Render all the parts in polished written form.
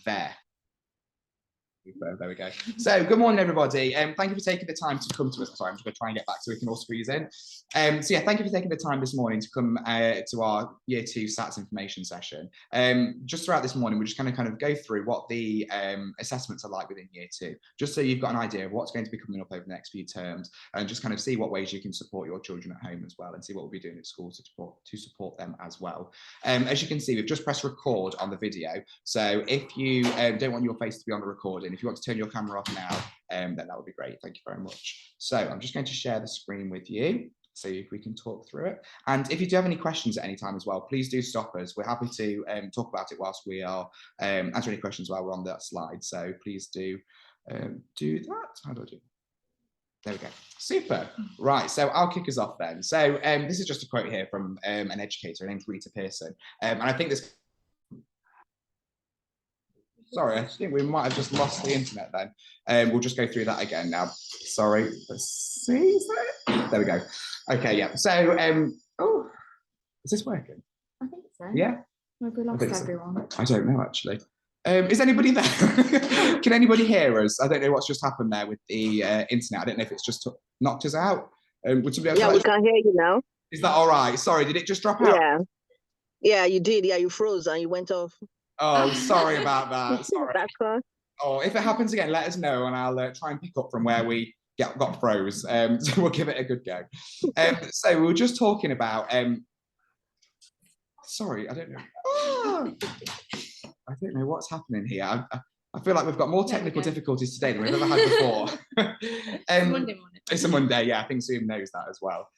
fair. There we go. So good morning, everybody. Thank you for taking the time to come to us. Sorry, I'm just going to try and get back so we can all squeeze in. So yeah, thank you for taking the time this morning to come to our Year 2 SATs information session. Just throughout this morning, we're just going to kind of go through what the assessments are like within Year 2, just so you've got an idea of what's going to be coming up over the next few terms, and just kind of see what ways you can support your children at home as well, and see what we'll be doing at school to support them as well. As you can see, we've just pressed record on the video. So if you don't want your face to be on the recording, if you want to turn your camera off now, then that would be great. Thank you very much. So I'm just going to share the screen with you so if we can talk through it. And if you do have any questions at any time as well, please do stop us. We're happy to talk about it whilst we are answering any questions while we're on that slide. So please do do that. How do I do that? There we go. Super. Right. So I'll kick us off then. So this is just a quote here from an educator named Rita Pearson. And I think this... Sorry, I think we might have just lost the internet then. We'll just go through that again now. Sorry. Let's see. There we go. Okay, yeah. So, oh, is this working? I think so. Yeah? Maybe we lost everyone. I don't know, actually. Is anybody there? Can anybody hear us? I don't know what's just happened there with the internet. I don't know if it's just knocked us out. Would somebody else we can hear you now. Is that all right? Sorry, did it just drop out? Yeah, you did. Yeah, you froze and you went off. Oh, sorry about that. Sorry. That's fine. Oh, if it happens again, let us know and I'll try and pick up from where we got froze. So we'll give it a good go. So we were just talking about... sorry, I don't know. I don't know what's happening here. I feel like we've got more technical difficulties today than we've ever had before. It's Monday morning. It's a Monday, yeah. I think Zoom knows that as well.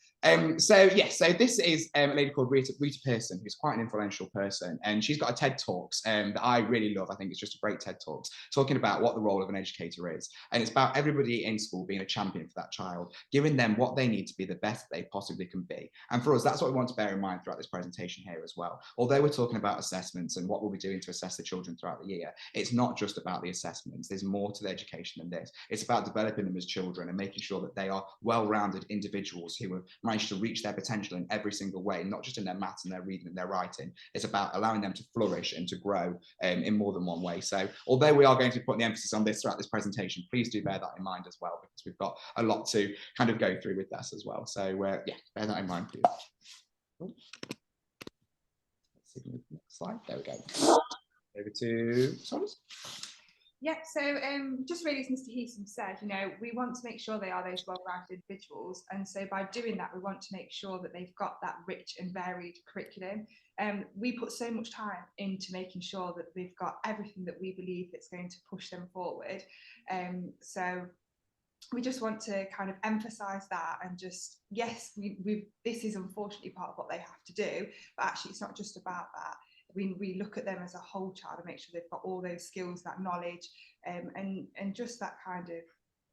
So this is a lady called Rita Pearson, who's quite an influential person, and she's got a TED Talks that I really love. I think it's just a great TED Talks, talking about what the role of an educator is, and it's about everybody in school being a champion for that child, giving them what they need to be the best they possibly can be. And for us, that's what we want to bear in mind throughout this presentation here as well. Although we're talking about assessments and what we'll be doing to assess the children throughout the year, it's not just about the assessments. There's more to the education than this. It's about developing them as children and making sure that they are well-rounded individuals who have managed to reach their potential in every single way, not just in their maths and their reading and their writing. It's about allowing them to flourish and to grow in more than one way. So although we are going to be putting the emphasis on this throughout this presentation, please do bear that in mind as well, because we've got a lot to kind of go through with this as well. So yeah, bear that in mind, please. Let's see the next slide. There we go. Over to Thomas. Yeah, so just really as Mr. Heason said, you know, we want to make sure they are those well-rounded individuals, and so by doing that we want to make sure that they've got that rich and varied curriculum. We put so much time into making sure that they've got everything that we believe that's going to push them forward. So we just want to kind of emphasize that, and just, yes, this is unfortunately part of what they have to do, but actually it's not just about that. We look at them as a whole child and make sure they've got all those skills, that knowledge, and just that kind of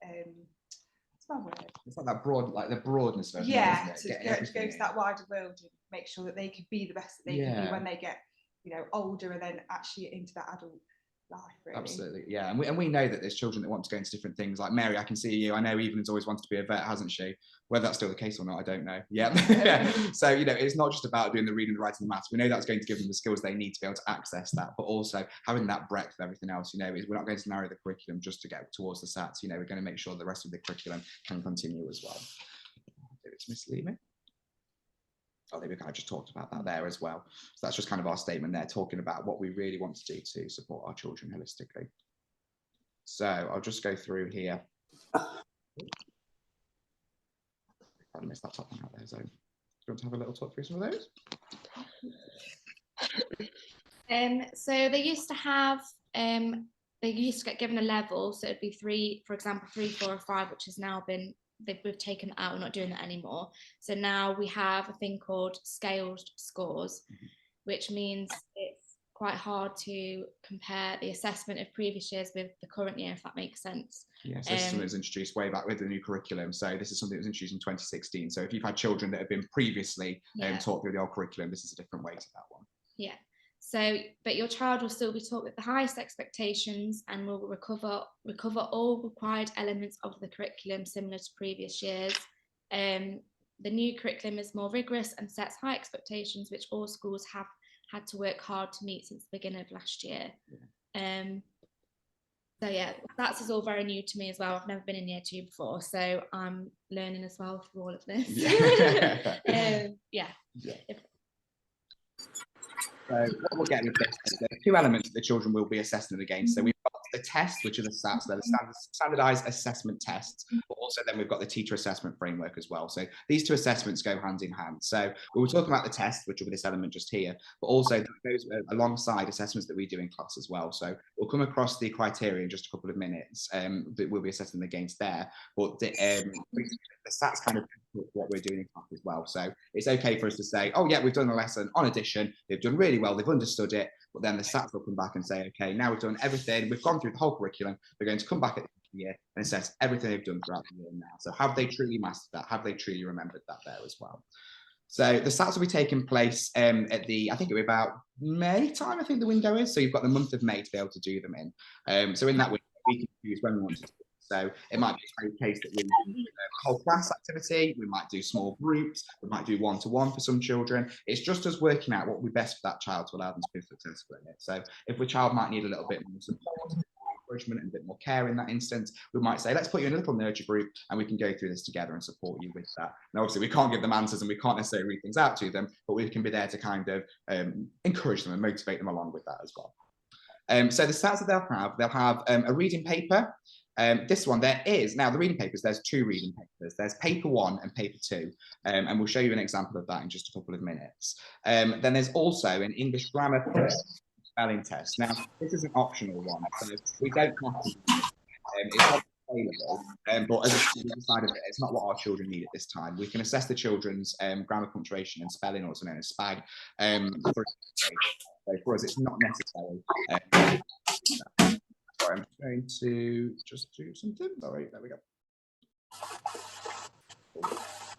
what's my word? It's like that broad, like the broadness of it. Yeah, to go to that wider world and make sure that they can be the best that they can be when they get, you know, older, and then actually into that adult life, really. Absolutely, yeah. And we know that there's children that want to go into different things. Like Mary, I can see you. I know Evelyn's always wanted to be a vet, hasn't she? Whether that's still the case or not, I don't know. Yeah. Yeah. So, you know, it's not just about doing the reading, the writing, the maths. We know that's going to give them the skills they need to be able to access that, but also having that breadth of everything else. You know, we're not going to narrow the curriculum just to get towards the SATs. You know, we're going to make sure the rest of the curriculum can continue as well. It's Miss Leamy. I think we kind of just talked about that there as well. So that's just kind of our statement there, talking about what we really want to do to support our children holistically. So I'll just go through here. I missed that top one out there, so do you want to have a little talk through some of those? So they used to have, they used to get given a level, so it'd be 3, for example, 3, 4, or 5, which has now been, we've taken out, we're not doing that anymore. So now we have a thing called scaled scores, which means it's quite hard to compare the assessment of previous years with the current year, if that makes sense. Yes, this is something that was introduced way back with the new curriculum. So this is something that was introduced in 2016. So if you've had children that have been previously taught through the old curriculum, this is a different way to that one. Yeah. So, but your child will still be taught with the highest expectations and will recover all required elements of the curriculum similar to previous years. The new curriculum is more rigorous and sets high expectations, which all schools have had to work hard to meet since the beginning of last year. So yeah, that's is all very new to me as well. I've never been in year 2 before, so I'm learning as well through all of this. Yeah. Yeah. So what we'll get with this is there are 2 elements that the children will be assessing against. So we've got the test, which are the SATs, they're the standardized assessment tests, but also then we've got the teacher assessment framework as well. So these 2 assessments go hand in hand. So we were talking about the test, which will be this element just here, but also that goes alongside assessments that we do in class as well. So we'll come across the criteria in just a couple of minutes that we'll be assessing against there. But the SATs kind of what we're doing in class as well. So it's okay for us to say, oh yeah, we've done a lesson on addition, they've done really well, they've understood it, but then the SATs will come back and say, okay, now we've done everything, we've gone through the whole curriculum, we're going to come back at the end of the year and assess everything they've done throughout the year now. So have they truly mastered that? Have they truly remembered that there as well? So the SATs will be taking place at the, I think it'll be about May time, I think the window is. So you've got the month of May to be able to do them in. So in that window, we can choose when we want to do it. So it might be a case that we do a whole class activity, we might do small groups, we might do one-to-one for some children. It's just us working out what would be best for that child to allow them to be successful in it. So if a child might need a little bit more support, encouragement and a bit more care in that instance, we might say, let's put you in a little nurture group and we can go through this together and support you with that. Now, obviously, we can't give them answers and we can't necessarily read things out to them, but we can be there to kind of encourage them and motivate them along with that as well. So the SATs that they'll have a reading paper. This one, there is, now the reading papers, there's 2 reading papers. There's paper 1 and paper 2, and we'll show you an example of that in just a couple of minutes. Then there's also an English grammar spelling test. Now, this is an optional one, so we don't have to, it's not available, but as a side of it, it's not what our children need at this time. We can assess the children's grammar, punctuation and spelling, also known as SPAG. So for us, it's not necessary. I'm going to just do something. Sorry, there we go.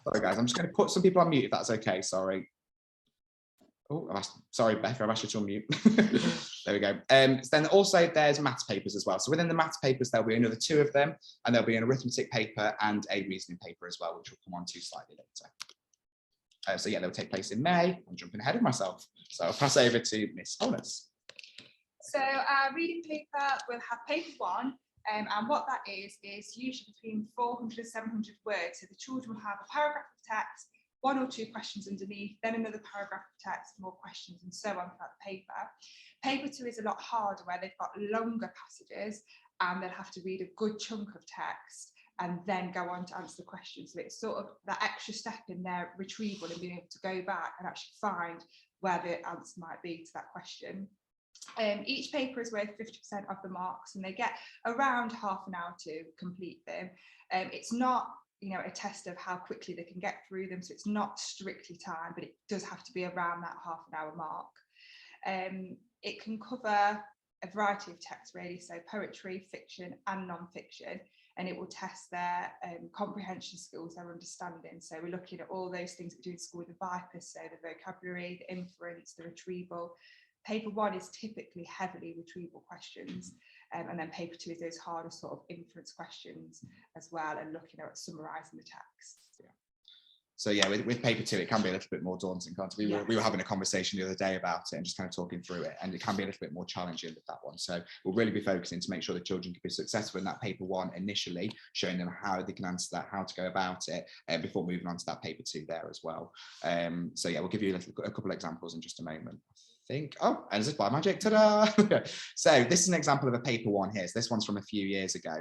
Sorry, guys, I'm just going to put some people on mute if that's okay. Sorry. Oh, sorry, Becca, I've asked you to unmute. There we go. So then also there's maths papers as well. So within the maths papers, there'll be another 2 of them, and there'll be an arithmetic paper and a reasoning paper as well, which we'll come on to slightly later. So yeah, they'll take place in May. I'm jumping ahead of myself. So I'll pass over to Miss Holness. So our reading paper will have paper 1, and what that is usually between 400 and 700 words. So the children will have a paragraph of text, 1 or 2 questions underneath, then another paragraph of text, more questions, and so on throughout the paper. Paper 2 is a lot harder, where they've got longer passages and they'll have to read a good chunk of text and then go on to answer the question. So it's sort of that extra step in their retrieval and being able to go back and actually find where the answer might be to that question. Each paper is worth 50% of the marks, and they get around half an hour to complete them. It's not, you know, a test of how quickly they can get through them, so it's not strictly time, but it does have to be around that half an hour mark. It can cover a variety of texts really, so poetry, fiction and non-fiction, and it will test their comprehension skills, their understanding. So we're looking at all those things we do in school with the VIPERS, so the vocabulary, the inference, the retrieval. Paper 1 is typically heavily retrieval questions, and then paper 2 is those harder sort of inference questions as well, and looking at summarising the text. Yeah. So yeah, with paper 2, it can be a little bit more daunting, can't it? We were having a conversation the other day about it and just kind of talking through it, and it can be a little bit more challenging with that one. So we'll really be focusing to make sure the children can be successful in that paper 1 initially, showing them how they can answer that, how to go about it, before moving on to that paper 2 there as well. So yeah, we'll give you a couple of examples in just a moment. Oh, and is it by magic? Ta-da! So this is an example of a paper 1 here. So this one's from a few years ago.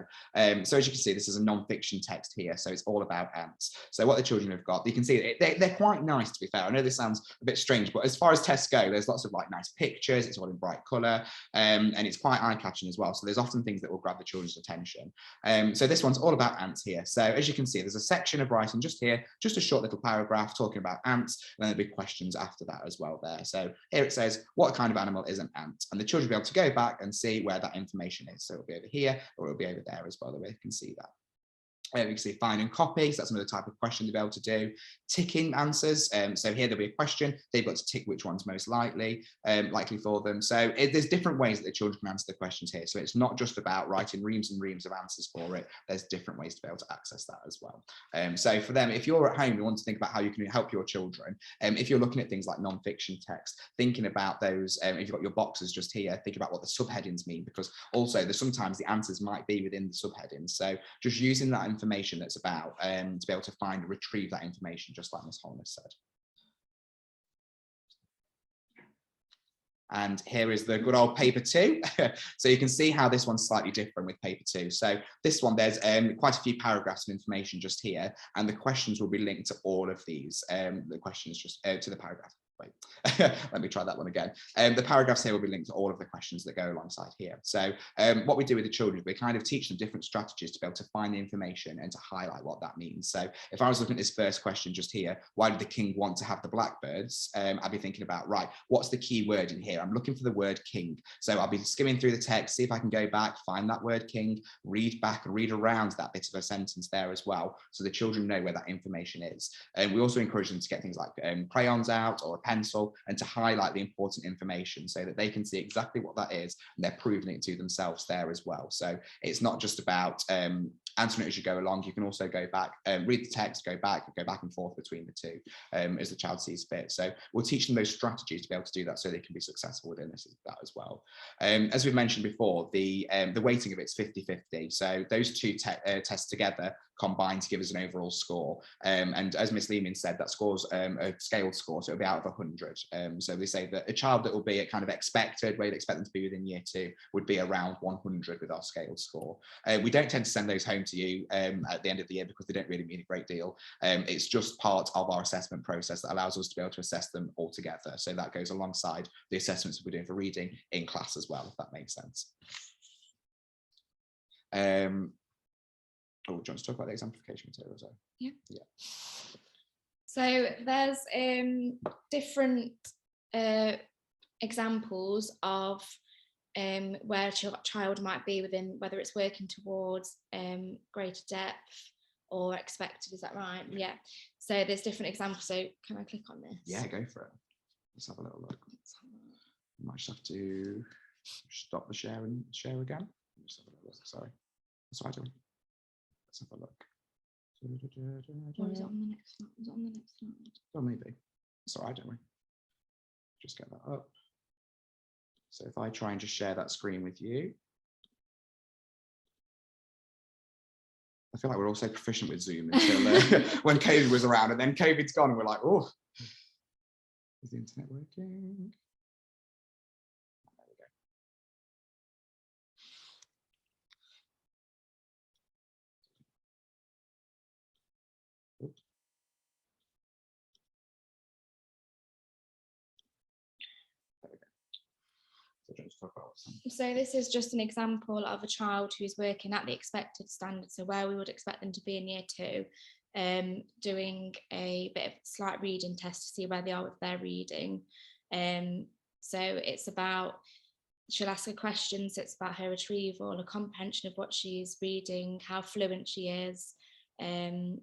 So as you can see, this is a non-fiction text here. So it's all about ants. So what the children have got, you can see they're quite nice, to be fair. I know this sounds a bit strange, but as far as tests go, there's lots of like nice pictures. It's all in bright colour, and it's quite eye-catching as well. So there's often things that will grab the children's attention. So this one's all about ants here. So as you can see, there's a section of writing just here, just a short little paragraph talking about ants, and then there'll be questions after that as well there. So here it says, what kind of animal is an ant? And the children will be able to go back and see where that information is. So it'll be over here, or it'll be over there as well, the way you can see that. You can see find and copy, so that's another type of question they'll be able to do. Ticking answers, so here there'll be a question, they've got to tick which one's most likely for them. So there's different ways that the children can answer the questions here. So it's not just about writing reams and reams of answers for it, there's different ways to be able to access that as well. So for them, if you're at home, you want to think about how you can help your children. If you're looking at things like non-fiction text, thinking about those, if you've got your boxes just here, think about what the subheadings mean, because also there's sometimes the answers might be within the subheadings. So just using that information that's about to be able to find and retrieve that information, just like Ms. Holness said. And here is the good old paper 2. So you can see how this one's slightly different with paper 2. So this one, there's quite a few paragraphs of information just here, and the questions will be linked to all of these. The questions just to the paragraph. Wait, let me try that one again. The paragraphs here will be linked to all of the questions that go alongside here. So what we do with the children, we kind of teach them different strategies to be able to find the information and to highlight what that means. So if I was looking at this first question just here, why did the king want to have the blackbirds? I'd be thinking about, right, what's the key word in here? I'm looking for the word king. So I'll be skimming through the text, see if I can go back, find that word king, read back and read around that bit of a sentence there as well, so the children know where that information is. And we also encourage them to get things like crayons out or a pencil and to highlight the important information so that they can see exactly what that is, and they're proving it to themselves there as well. So it's not just about answering it as you go along. You can also go back, read the text, go back and forth between the two as the child sees fit. So we'll teach them those strategies to be able to do that so they can be successful within that as well. As we've mentioned before, the weighting of it's 50-50. So those two tests together combined to give us an overall score. And as Miss Lehman said, that score's a scaled score, so it'll be out of 100. So they say that a child that will be at kind of expected, where you'd expect them to be within year 2, would be around 100 with our scaled score. We don't tend to send those home to you at the end of the year because they don't really mean a great deal. It's just part of our assessment process that allows us to be able to assess them all together. So that goes alongside the assessments we're doing for reading in class as well, if that makes sense. Oh, do you want to talk about the exemplification materials? Yeah. Yeah. So there's different examples of where a child might be within, whether it's working towards greater depth or expected, is that right? Yeah. So there's different examples. So can I click on this? Yeah, go for it. Let's have a little look. You might just have to stop the share and share again. Just have a little look. Sorry. That's what I do. Let's have a look. Or is it on the next slide? Is it on the next slide? Oh, maybe. It's all right, don't we? Just get that up. So if I try and just share that screen with you. I feel like we're all so proficient with Zoom until when COVID was around, and then COVID's gone and we're like, oh, is the internet working? So this is just an example of a child who's working at the expected standard, so where we would expect them to be in year 2, doing a bit of slight reading test to see where they are with their reading. So it's about, she'll ask her questions, so it's about her retrieval, a comprehension of what she's reading, how fluent she is, and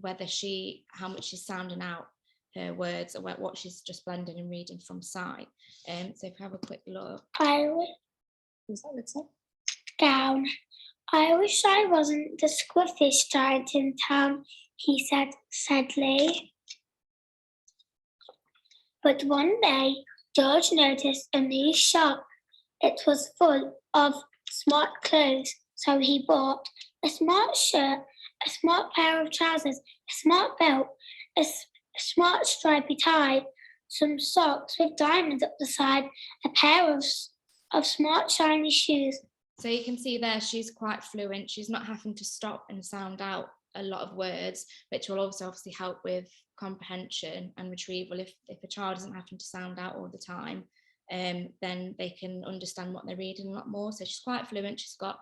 whether how much she's sounding out her words or what she's just blending and reading from sight. So if you have a quick look. Down. I wish I wasn't the squiffiest giant in town, he said sadly. But one day, George noticed a new shop. It was full of smart clothes, so he bought a smart shirt, a smart pair of trousers, a smart belt, a smart stripy tie, some socks with diamonds up the side, a pair of smart shiny shoes. So you can see there she's quite fluent. She's not having to stop and sound out a lot of words, which will also obviously help with comprehension and retrieval. If a child isn't having to sound out all the time, then they can understand what they're reading a lot more. So she's quite fluent. She's got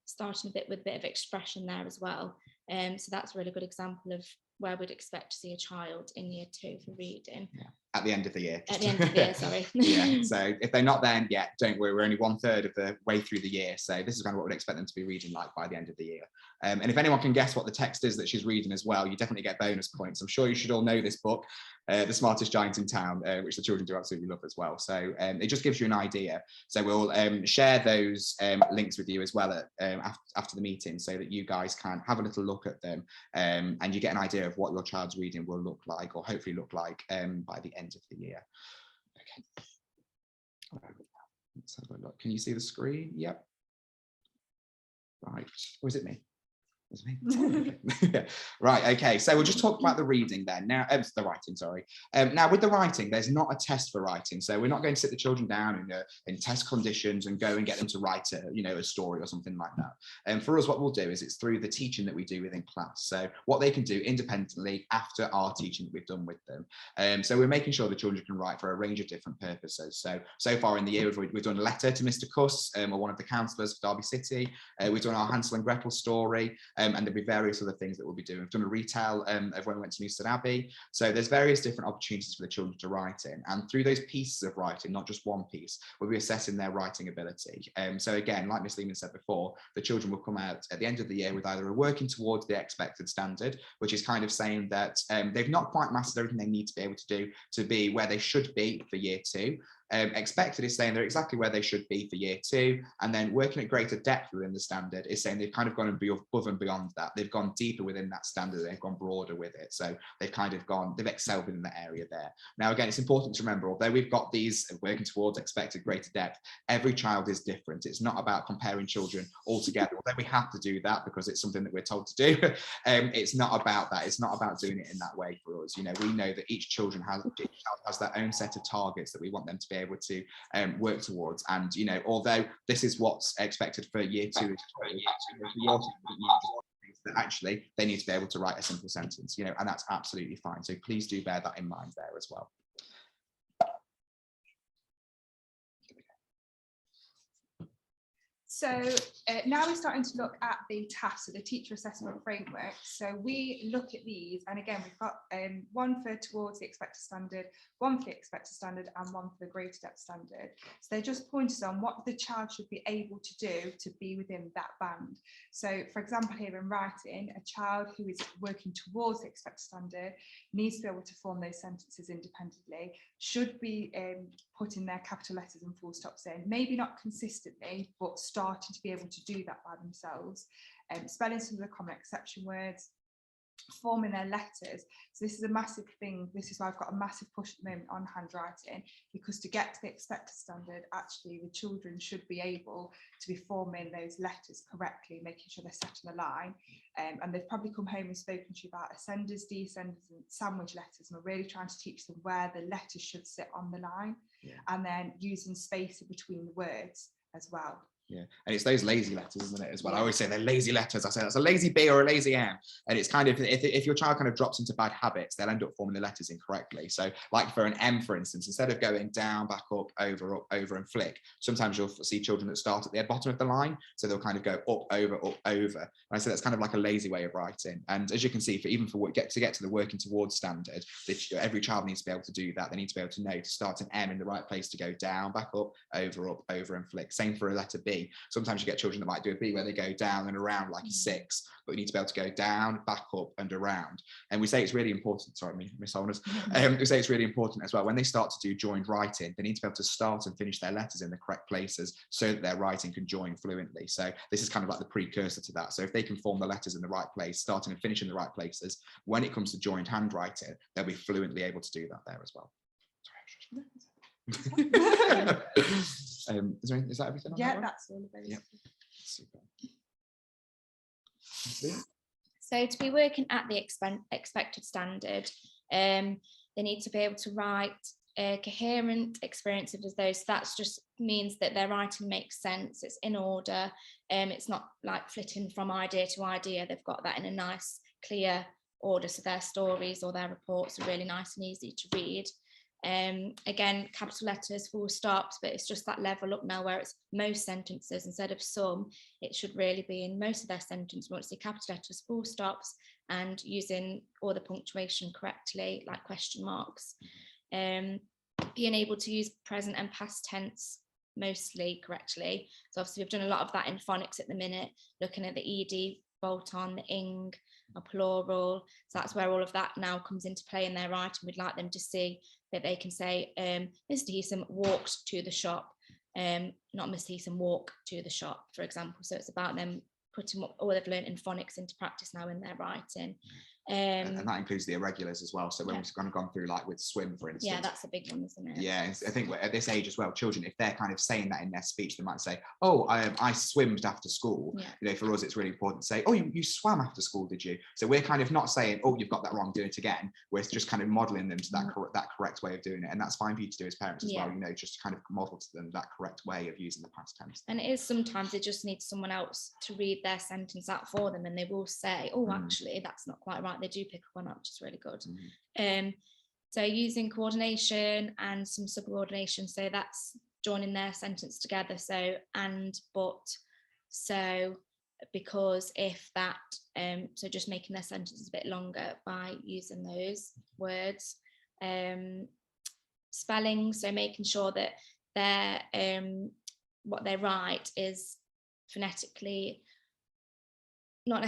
starting with a bit of expression there as well. So that's a really good example of where we'd expect to see a child in year 2 for reading. Yeah. At the end of the year. At the end of the year, sorry. Yeah, so if they're not there yet, don't worry, we're only 1/3 of the way through the year. So this is kind of what we'd expect them to be reading like by the end of the year. And if anyone can guess what the text is that she's reading as well, you definitely get bonus points. I'm sure you should all know this book, The Smartest Giant in Town, which the children do absolutely love as well. So it just gives you an idea. So we'll share those links with you as well after the meeting, so that you guys can have a little look at them and you get an idea of what your child's reading will look like, or hopefully look like by the end of the year. Okay. Let's have a look. Can you see the screen? Yep. Right. Or is it me? Is it me? Right. Okay. So we'll just talk about the reading then. Now, the writing. Sorry. Now, with the writing, there's not a test for writing. So we're not going to sit the children down in test conditions and go and get them to write a story or something like that. And for us, what we'll do is it's through the teaching that we do within class. So what they can do independently after our teaching that we've done with them. So we're making sure the children can write for a range of different purposes. So far in the year, we've done a letter to Mr. Cuss, or one of the councillors for Derby City. We've done our Hansel and Gretel story. And there'll be various other things that we'll be doing. We've done a retell of when we went to Newstead Abbey. So there's various different opportunities for the children to write in. And through those pieces of writing, not just one piece, we'll be assessing their writing ability. So again, like Miss Lehman said before, the children will come out at the end of the year with either a working towards the expected standard, which is kind of saying that they've not quite mastered everything they need to be able to do to be where they should be for year 2. Expected is saying they're exactly where they should be for year 2, and then working at greater depth within the standard is saying they've kind of gone above and beyond that. They've gone deeper within that standard, they've gone broader with it. So they've excelled within the area there. Now, again, it's important to remember, although we've got these working towards expected greater depth, every child is different. It's not about comparing children all together, although we have to do that because it's something that we're told to do. It's not about that. It's not about doing it in that way for us. We know that each child has their own set of targets that we want them to be able to work towards, and although this is what's expected for year 2, that actually they need to be able to write a simple sentence, and that's absolutely fine. So please do bear that in mind there as well. So now we're starting to look at the TAFs, so the teacher assessment framework. So we look at these, and again, we've got one for towards the expected standard, one for the expected standard, and one for the greater depth standard. So they're just pointers on what the child should be able to do to be within that band. So for example, here in writing, a child who is working towards the expected standard needs to be able to form those sentences independently, should be putting their capital letters and full stops in, maybe not consistently, but starting to be able to do that by themselves, spelling some of the common exception words, forming their letters. So this is a massive thing. This is why I've got a massive push at the moment on handwriting, because to get to the expected standard, actually the children should be able to be forming those letters correctly, making sure they're set in a line. And they've probably come home and spoken to you about ascenders, descenders and sandwich letters, and we're really trying to teach them where the letters should sit on the line, and then using space in between the words as well. Yeah, and it's those lazy letters, isn't it, as well? I always say they're lazy letters. I say that's a lazy B or a lazy M. And it's kind of, if your child kind of drops into bad habits, they'll end up forming the letters incorrectly. So like for an M, for instance, instead of going down, back up, over, and flick, sometimes you'll see children that start at the bottom of the line. So they'll kind of go up, over. And I say that's kind of like a lazy way of writing. And as you can see, even for get to the working towards standard, every child needs to be able to do that. They need to be able to know to start an M in the right place, to go down, back up, over, and flick. Same for a letter B. Sometimes you get children that might do a B where they go down and around like a 6, but we need to be able to go down, back up and around. And we say it's really important, sorry, Miss Holness, we say it's really important as well, when they start to do joined writing, they need to be able to start and finish their letters in the correct places so that their writing can join fluently. So this is kind of like the precursor to that. So if they can form the letters in the right place, starting and finishing the right places, when it comes to joined handwriting, they'll be fluently able to do that there as well. Is that everything? Yeah, that's all of those. Yep. Super. So to be working at the expected standard, they need to be able to write coherent experiences of those. So that just means that their writing makes sense, it's in order, it's not like flitting from idea to idea. They've got that in a nice, clear order, so their stories or their reports are really nice and easy to read. Again, capital letters, full stops, but it's just that level up now where it's most sentences instead of some. It should really be in most of their sentence. We want to see capital letters, full stops, and using all the punctuation correctly, like question marks. Being able to use present and past tense mostly correctly. So obviously we've done a lot of that in phonics at the minute, looking at the ed, bolt on, the ing, a plural. So that's where all of that now comes into play in their writing. We'd like them to see that they can say, Mr. Heatham walked to the shop, not Mr. Heatham walk to the shop, for example. So it's about them putting what all they've learned in phonics into practice now in their writing. And that includes the irregulars as well. So when we've kind of gone through, like with swim, for instance. Yeah, that's a big one, isn't it? Yeah, I think at this age as well, children, if they're kind of saying that in their speech, they might say, oh, I swimmed after school. Yeah. You know, for us, it's really important to say, oh, you swam after school, did you? So we're kind of not saying, oh, you've got that wrong, do it again. We're just kind of modeling them to that correct way of doing it. And that's fine for you to do as parents as well, you know, just to kind of model to them that correct way of using the past tense. And it is sometimes they just need someone else to read their sentence out for them, and they will say, oh, actually, that's not quite right. They do pick up on that, which is really good. So using coordination and some subordination, so that's joining their sentence together. So and, but, so, because, if, that, so just making their sentences a bit longer by using those words. Spelling, so making sure that their what they write is phonetically not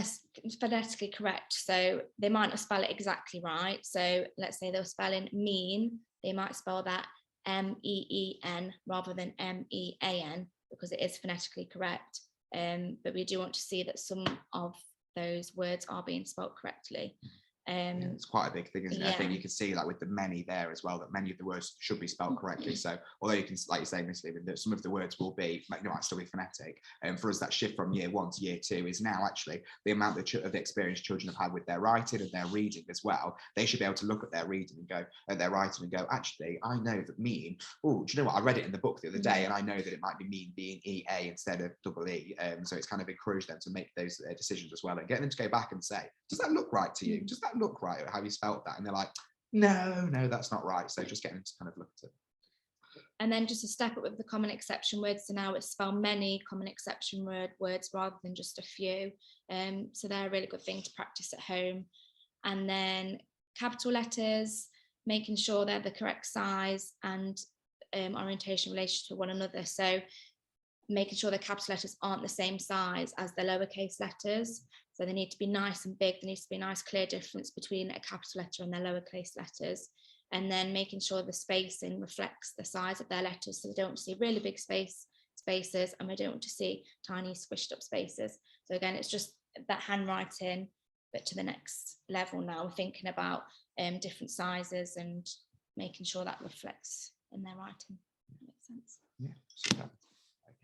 phonetically correct. So they might not spell it exactly right. So let's say they're spelling mean, they might spell that M-E-E-N rather than M-E-A-N, because it is phonetically correct. But we do want to see that some of those words are being spelled correctly. It's quite a big thing, isn't it? I think you can see, like with the many there as well, that many of the words should be spelled correctly. So although you can, like you say, Miss Leaven, that some of the words will be, might still be phonetic. And for us, that shift from year 1 to year 2 is now actually the amount of the experience children have had with their writing and their reading as well. They should be able to look at their reading and go, at their writing and go, actually, I know that mean, oh, do you know what? I read it in the book the other day, and I know that it might be mean being E-A instead of double E. So it's kind of encouraged them to make those decisions as well, and get them to go back and say, does that look right to you? Does that look right? How you spelt that? And they're like, no, that's not right. So just getting them to kind of look at it. And then just a step up with the common exception words. So now it's spell many common exception words rather than just a few. So they're a really good thing to practice at home. And then capital letters, making sure they're the correct size and orientation in relation to one another. So making sure the capital letters aren't the same size as the lowercase letters. So they need to be nice and big. There needs to be a nice clear difference between a capital letter and their lowercase letters. And then making sure the spacing reflects the size of their letters. So we don't want to see really big spaces, and we don't want to see tiny squished up spaces. So again, it's just that handwriting, but to the next level now. We're thinking about different sizes and making sure that reflects in their writing. That makes sense. Yeah, super.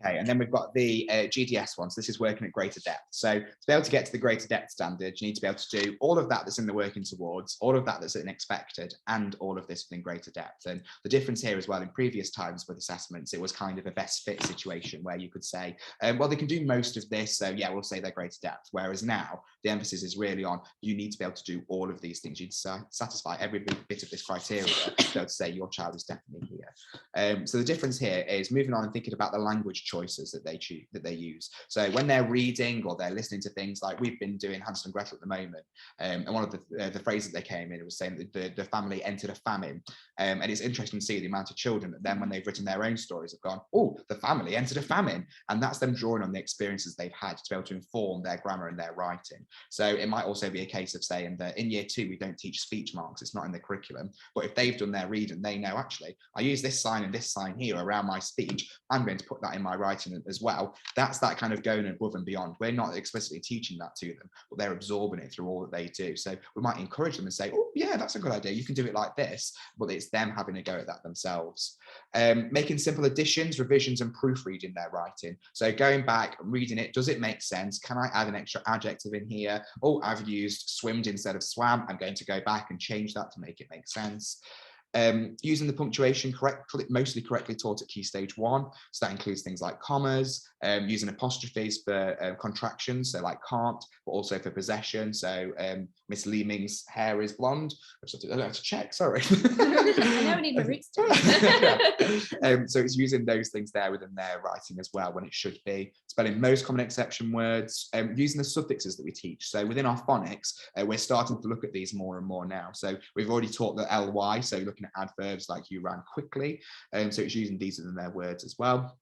Okay, and then we've got the GDS one. So this is working at greater depth. So to be able to get to the greater depth standard, you need to be able to do all of that that's in the working towards, all of that that's in expected, and all of this within greater depth. And the difference here as well, in previous times with assessments, it was kind of a best fit situation where you could say, well, they can do most of this, so yeah, we'll say they're greater depth. Whereas now the emphasis is really on, you need to be able to do all of these things. You'd satisfy every bit of this criteria to be able to say your child is definitely here. So the difference here is moving on and thinking about the language choices that they use. So when they're reading or they're listening to things, like we've been doing Hansel and Gretel at the moment, and one of the phrases they came in, it was saying that the family entered a famine, and it's interesting to see the amount of children that then when they've written their own stories have gone, oh, the family entered a famine, and that's them drawing on the experiences they've had to be able to inform their grammar and their writing. So it might also be a case of saying that in year 2 we don't teach speech marks, it's not in the curriculum, but if they've done their reading, they know, actually, I use this sign and this sign here around my speech, I'm going to put that in my writing as well. That's that kind of going above and beyond. We're not explicitly teaching that to them, but they're absorbing it through all that they do. So we might encourage them and say, oh yeah, that's a good idea, you can do it like this, but it's them having a go at that themselves. Making simple additions, revisions, and proofreading their writing. So going back, reading it, does it make sense? Can I add an extra adjective in here? Oh, I've used swimmed instead of swam, I'm going to go back and change that to make it make sense. Using the punctuation mostly correctly taught at Key Stage 1. So that includes things like commas, using apostrophes for contractions, so like can't, but also for possession. So Miss Leeming's hair is blonde. I have to check, sorry. I know we need my roots too. So it's using those things there within their writing as well, when it should be. Spelling most common exception words, using the suffixes that we teach. So within our phonics, we're starting to look at these more and more now. So we've already taught the ly, so looking looking at adverbs like you ran quickly. So it's using these in their words as well.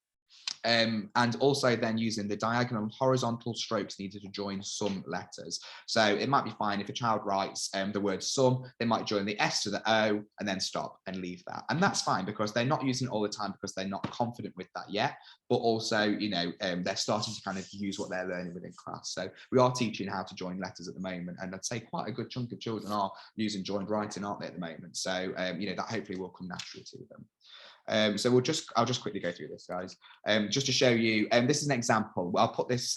And also then using the diagonal and horizontal strokes needed to join some letters. So it might be fine if a child writes the word some, they might join the S to the O and then stop and leave that. And that's fine because they're not using it all the time because they're not confident with that yet, but also, you know, they're starting to kind of use what they're learning within class. So we are teaching how to join letters at the moment. And I'd say quite a good chunk of children are using joined writing, aren't they, at the moment? So, you know, that hopefully will come naturally to them. So I'll just quickly go through this, guys, just to show you. This is an example. I'll put this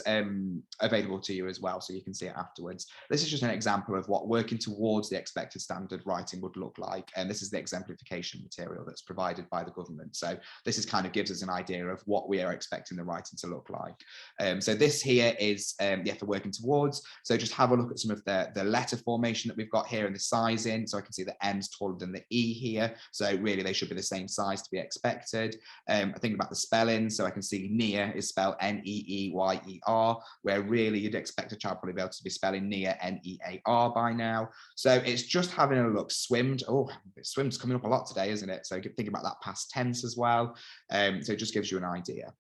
available to you as well, so you can see it afterwards. This is just an example of what working towards the expected standard writing would look like, and this is the exemplification material that's provided by the government. So this is kind of gives us an idea of what we are expecting the writing to look like. So this here is for working towards. So just have a look at some of the letter formation that we've got here and the sizing. So I can see the N's taller than the E here. So really they should be the same size to be expected. I think about the spelling, so I can see near is spelled N-E-E-Y-E-R, where really you'd expect a child probably be able to be spelling near N-E-A-R by now. So it's just having a look. Swimmed, oh, swim's coming up a lot today, isn't it? So think about that past tense as well. So it just gives you an idea.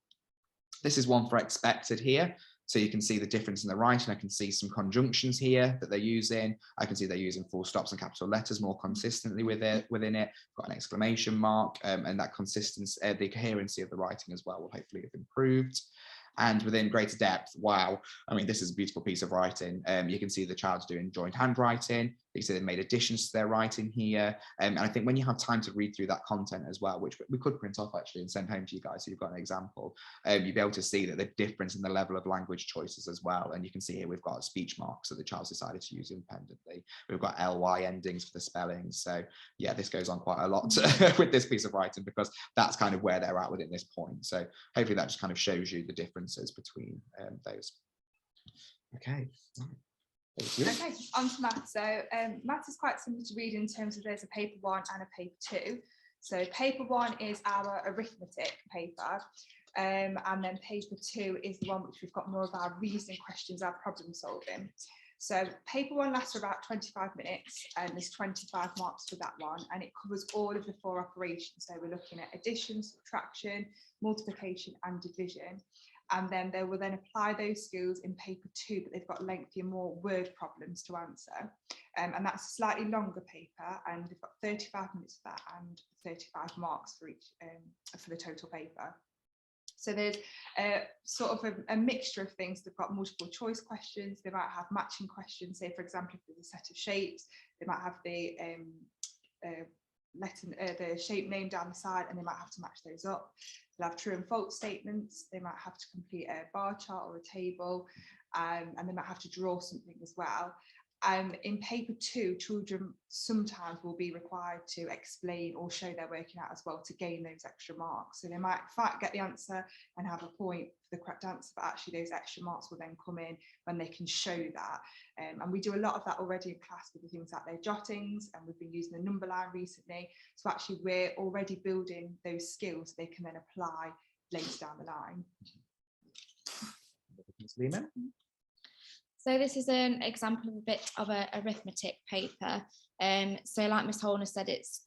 This is one for expected here. So you can see the difference in the writing. I can see some conjunctions here that they're using. I can see they're using full stops and capital letters more consistently within it. Got an exclamation mark, and that consistency, the coherency of the writing as well will hopefully have improved. And within greater depth, wow, I mean, this is a beautiful piece of writing. You can see the child's doing joint handwriting. You see they've made additions to their writing here. And I think when you have time to read through that content as well, which we could print off actually and send home to you guys, so you've got an example, you'll be able to see that the difference in the level of language choices as well. And you can see here we've got speech marks that the child's decided to use independently. We've got ly endings for the spellings. So yeah, this goes on quite a lot with this piece of writing because that's kind of where they're at within this point. So hopefully that just kind of shows you the differences between those. Okay. Okay, on to maths. So maths is quite simple to read in terms of there's a paper 1 and a paper 2. So paper 1 is our arithmetic paper, and then paper 2 is the one which we've got more of our reasoning questions, our problem solving. So paper 1 lasts for about 25 minutes and there's 25 marks for that one, and it covers all of the 4 operations. So we're looking at addition, subtraction, multiplication and division. And then they will then apply those skills in paper 2, but they've got lengthier, more word problems to answer. And that's a slightly longer paper, and they've got 35 minutes for that and 35 marks for each for the total paper. So there's sort of a mixture of things. They've got multiple choice questions. They might have matching questions. Say, for example, if there's a set of shapes, they might have the shape name down the side, and they might have to match those up. They'll have true and false statements. They might have to complete a bar chart or a table, and they might have to draw something as well. In paper 2, children sometimes will be required to explain or show their working out as well to gain those extra marks. So they might get the answer and have a point for the correct answer, but actually those extra marks will then come in when they can show that. And we do a lot of that already in class with the things like their jottings, and we've been using the number line recently. So actually we're already building those skills they can then apply later down the line. So this is an example of a bit of an arithmetic paper. So like Miss Horner said, it's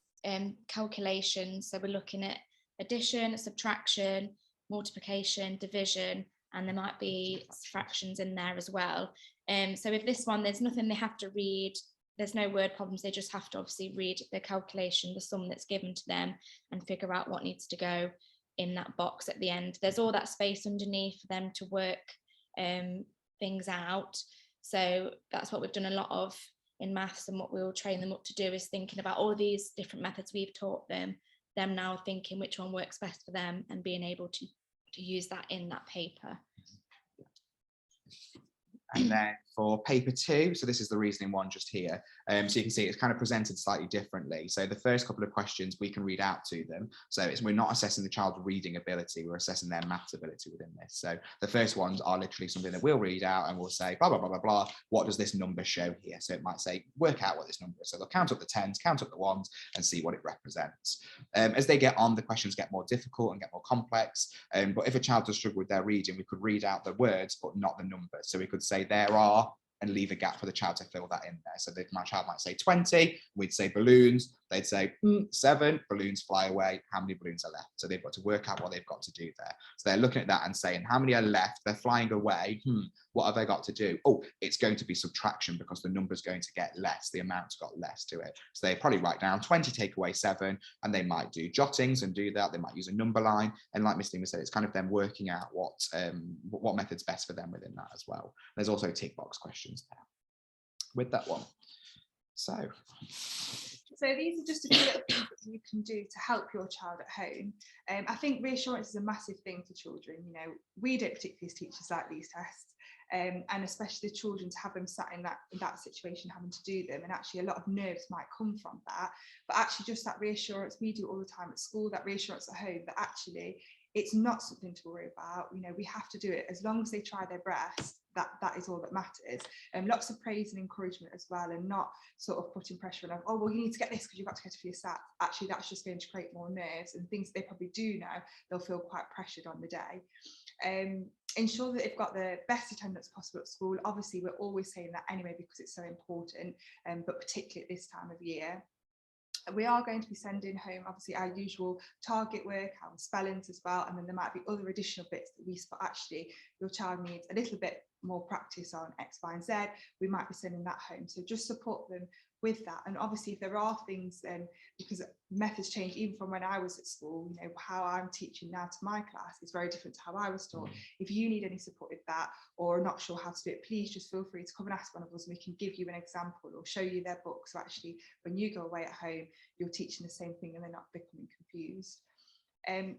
calculations. So we're looking at addition, subtraction, multiplication, division, and there might be fractions in there as well. So with this one, there's nothing they have to read. There's no word problems. They just have to obviously read the calculation, the sum that's given to them, and figure out what needs to go in that box at the end. There's all that space underneath for them to work things out. So that's what we've done a lot of in maths, and what we'll train them up to do is thinking about all these different methods we've taught them now thinking which one works best for them and being able to use that in that paper. And then for paper 2, so this is the reasoning one just here. So you can see it's kind of presented slightly differently. So the first couple of questions we can read out to them. So we're not assessing the child's reading ability, we're assessing their maths ability within this. So the first ones are literally something that we'll read out and we'll say, blah, blah, blah, blah, blah. What does this number show here? So it might say, work out what this number is. So they'll count up the 10s, count up the 1s and see what it represents. As they get on, the questions get more difficult and get more complex. But if a child does struggle with their reading, we could read out the words, but not the numbers. So we could say there are, and leave a gap for the child to fill that in there. So my child might say 20, we'd say balloons, they'd say 7 balloons fly away. How many balloons are left? So they've got to work out what they've got to do there. So they're looking at that and saying, how many are left? They're flying away. What have they got to do? Oh, it's going to be subtraction because the number's going to get less. The amount's got less to it. So they probably write down 20 take away 7, and they might do jottings and do that. They might use a number line. And like Miss Lima said, it's kind of them working out what method's best for them within that as well. There's also tick box questions there with that one. So these are just a few little things that you can do to help your child at home. I think reassurance is a massive thing for children. You know, we don't particularly as teachers like these tests, and especially the children, to have them sat in that situation having to do them, and actually a lot of nerves might come from that. But actually just that reassurance, we do all the time at school, that reassurance at home, that actually it's not something to worry about. You know, we have to do it as long as they try their best. That is all that matters. And lots of praise and encouragement as well, and not sort of putting pressure on, oh, well, you need to get this because you've got to get it for your SAT. Actually, that's just going to create more nerves, and things they probably do now, they'll feel quite pressured on the day. Ensure that they've got the best attendance possible at school. Obviously, we're always saying that anyway because it's so important, but particularly at this time of year. We are going to be sending home obviously our usual target work, our spellings as well, and then there might be other additional bits that we spot actually your child needs a little bit more practice on X, Y, and Z. We might be sending that home, so just support them with that. And obviously if there are things, because methods change even from when I was at school, you know, how I'm teaching now to my class is very different to how I was taught. If you need any support with that or are not sure how to do it, please just feel free to come and ask one of us, and we can give you an example or show you their book, so actually when you go away at home you're teaching the same thing and they're not becoming confused.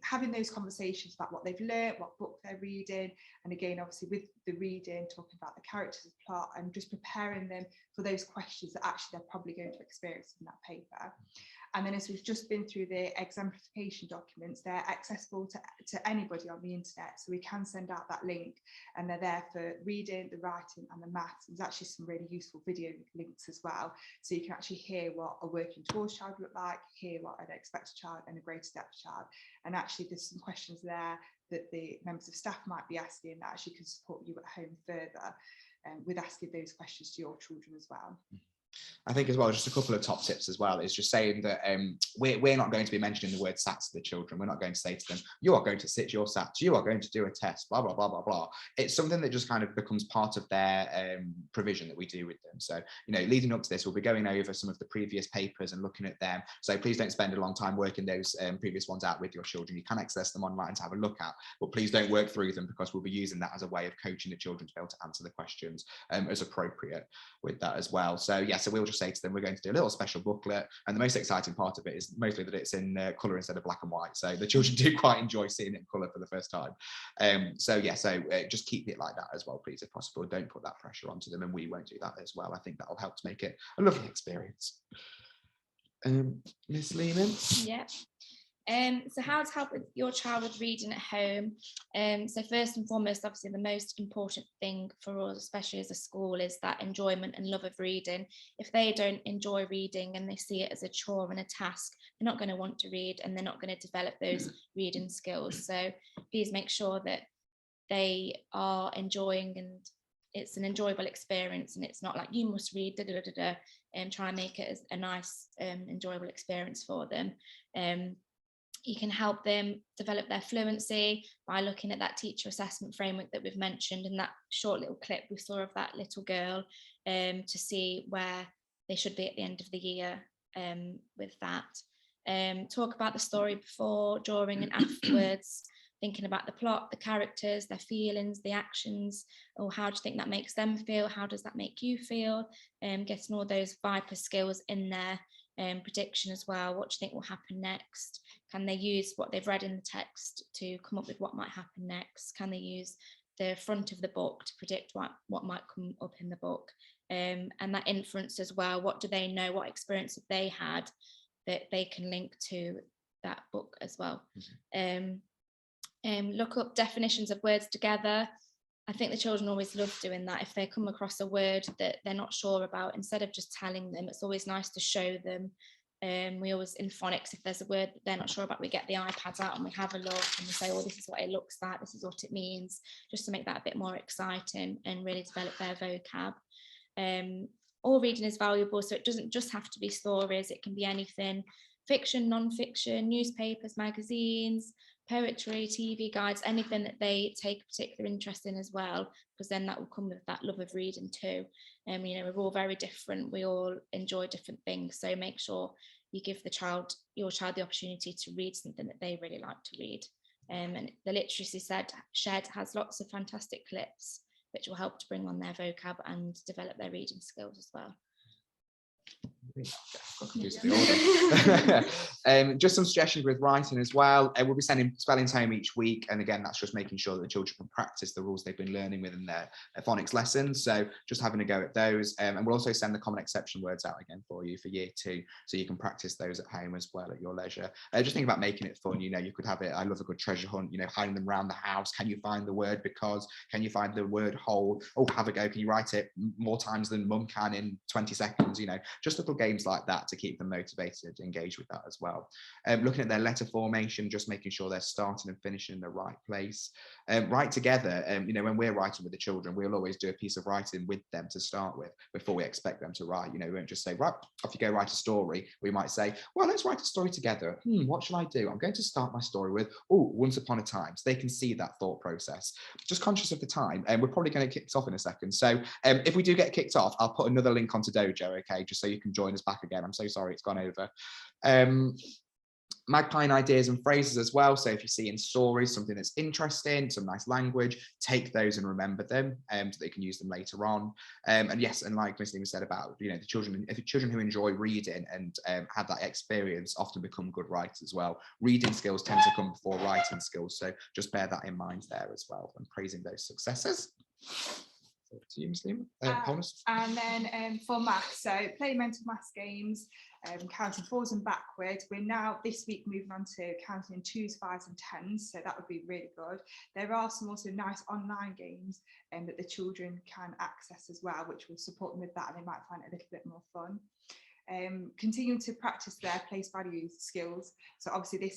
Having those conversations about what they've learned, what book they're reading, and again obviously with the reading, talking about the characters of plot and just preparing them for those questions that actually they're probably going to experience in that paper. And then as we've just been through the exemplification documents, they're accessible to anybody on the internet, so we can send out that link, and they're there for reading, the writing and the maths. There's actually some really useful video links as well, so you can actually hear what a working towards child look like, hear what an expected child and a greater depth child, and actually there's some questions there that the members of staff might be asking that actually can support you at home further, with asking those questions to your children as well. I think as well, just a couple of top tips as well, is just saying that we're not going to be mentioning the word SATs to the children. We're not going to say to them, you are going to sit your SATs, you are going to do a test, blah, blah, blah, blah, blah. It's something that just kind of becomes part of their provision that we do with them. So, you know, leading up to this, we'll be going over some of the previous papers and looking at them. So please don't spend a long time working those previous ones out with your children. You can access them online to have a look at, but please don't work through them, because we'll be using that as a way of coaching the children to be able to answer the questions as appropriate with that as well. So yeah, so we'll just say to them, we're going to do a little special booklet, and the most exciting part of it is mostly that it's in colour instead of black and white, so the children do quite enjoy seeing it in colour for the first time. So yeah, so just keep it like that as well, please, if possible. Don't put that pressure onto them, and we won't do that as well. I think that'll help to make it a lovely experience. Miss Lehman? Yeah. So how to help with your child with reading at home. So first and foremost, obviously the most important thing for us, especially as a school, is that enjoyment and love of reading. If they don't enjoy reading and they see it as a chore and a task, they're not going to want to read, and they're not going to develop those reading skills. So please make sure that they are enjoying, and it's an enjoyable experience, and it's not like you must read and try and make it as a nice enjoyable experience for them. You can help them develop their fluency by looking at that teacher assessment framework that we've mentioned in that short little clip we saw of that little girl, to see where they should be at the end of the year with that. Talk about the story before, during and afterwards, thinking about the plot, the characters, their feelings, the actions, or how do you think that makes them feel? How does that make you feel? Getting all those Viper skills in there. Prediction as well. What do you think will happen next? Can they use what they've read in the text to come up with what might happen next? Can they use the front of the book to predict what might come up in the book? And that inference as well. What do they know? What experience have they had that they can link to that book as well? Look up definitions of words together. I think the children always love doing that. If they come across a word that they're not sure about, instead of just telling them, it's always nice to show them. We always, in phonics, if there's a word that they're not sure about, we get the iPads out and we have a look and we say, oh, this is what it looks like, this is what it means, just to make that a bit more exciting and really develop their vocab. all reading is valuable, so it doesn't just have to be stories, it can be anything, fiction, non-fiction, newspapers, magazines, poetry, TV guides, anything that they take a particular interest in as well, because then that will come with that love of reading too. You know, we're all very different, we all enjoy different things, so make sure you give your child the opportunity to read something that they really like to read. And the Literacy Shed has lots of fantastic clips which will help to bring on their vocab and develop their reading skills as well. Just some suggestions with writing as well. We'll be sending spellings home each week, and again, that's just making sure that the children can practice the rules they've been learning within their phonics lessons. So just having a go at those, and we'll also send the common exception words out again for you for year 2, so you can practice those at home as well at your leisure. Just think about making it fun. You know, you could have it. I love a good treasure hunt. You know, hiding them around the house. Can you find the word because? Can you find the word whole? Oh, have a go. Can you write it more times than mum can in 20 seconds? You know, just little games like that to keep them motivated, engage with that as well. Looking at their letter formation, just making sure they're starting and finishing in the right place. Write together. You know, when we're writing with the children, we'll always do a piece of writing with them to start with before we expect them to write. You know, we won't just say, right, off you go, write a story. We might say, well, let's write a story together. What shall I do? I'm going to start my story with, oh, once upon a time. So they can see that thought process. Just conscious of the time, and we're probably going to kick this off in a second. So if we do get kicked off, I'll put another link onto Dojo, okay, just so you can join us back again. I'm so sorry it's gone over. Magpie ideas and phrases as well. So if you see in stories something that's interesting, some nice language, take those and remember them, so they can use them later on. And yes, and like Miss Lima said about, you know, the children who enjoy reading and have that experience often become good writers as well. Reading skills tend to come before writing skills, so just bear that in mind there as well when praising those successes. To you, Miss Lima. And then for maths, so play mental maths games, counting forwards and backwards. We're now this week moving on to counting in 2s, 5s and 10s, so that would be really good. There are some also nice online games that the children can access as well, which will support them with that, and they might find it a little bit more fun. Continuing to practice their place value skills. So obviously this